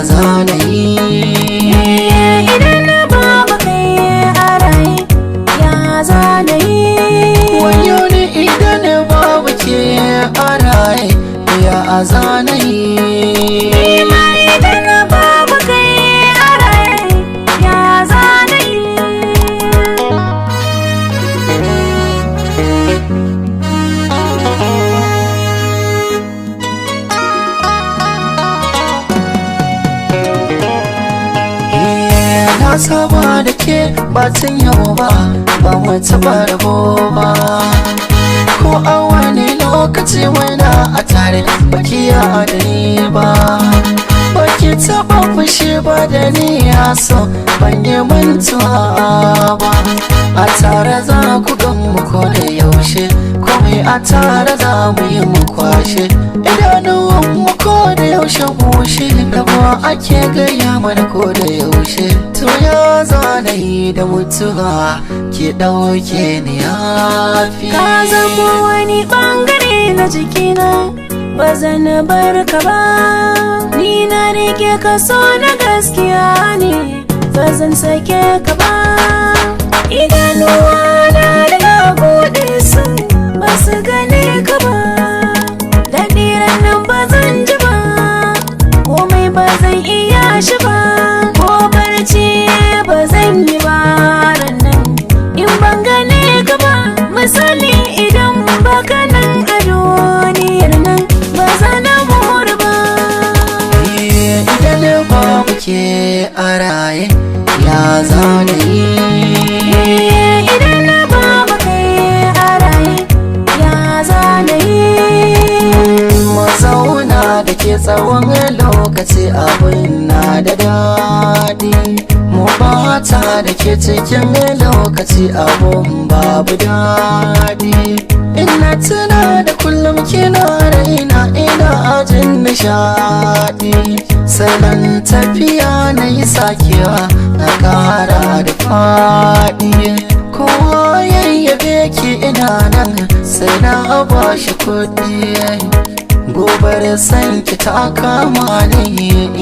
zanayi. Idan babu kai a raye ya zanayi. Wayo ni idan babu ke a raye ya zanayi. Nima idan babu kai a raye ya zanayi. Na saba da ke batun yau ba mu taɓa rabo ba, ko a wani lokaci muna a tare baki ya da ni ba. Baki taɓa fushi ba da ni ya so ban yi mantuwa ba. A tare za ku gan mu ko da yaushe, komai a tare za mu yi mu kwashe. Idanuwan mu ko da yaushe bushe, rabuwa ake gaya mana ko da yaushe. To ya zanayi da mutuwa ke ɗauke ni yafi. Ka zama wani ɓangare na jikina, ba zan bar ka ba. Ni na rike ka so na gaskiya ne, ba zan sake ka ba. Idanuwa na da buɗe su ba su gane ka ba. Daɗiran nan ba zan ji ba, komai ba zan iya shi ba. Ko barci ba zan yi ba nan in ban gane ka ba. Misali idan baka nan a duniyar nan ba zan more ba. Idan babu ke a raye ya zanayi. Idan babu kai a raye ya zanayi. Mu zauna da ke tsawon lokaci abin na da daɗi, mu bata da ke cikin lokaci abun babu daɗi. Ina tuna da kullum kina raina ina ajin nishaɗi, salon tafiya na yi sakewa na ƙara da faɗi. Kowa yayyabe ki ina nan sai na ba shi kuɗi, gobar san ki ta kama ni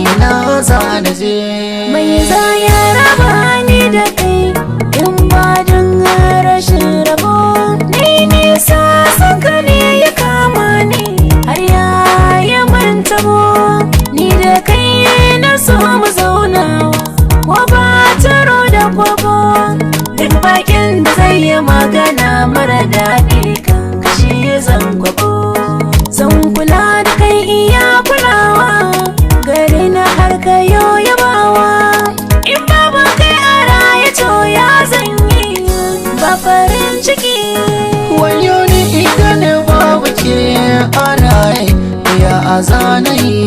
ina zana je. Mai za ya raba ni da kai in ba don rashin rabo. Ni nisa san ka ne ya kama ni har ya yi mantabo. Ni da kai na so mu zauna ko ba taro da kwabo. Duk bakin da zai yi magana mara daɗi kan kashe zan gwabo. Zan kula da kai iya kulawa, gari na har ka yabawa. In babu kai a raye to ya zanyi ba farin ciki. Wayo ni idan babu ke a raye ya zanayi.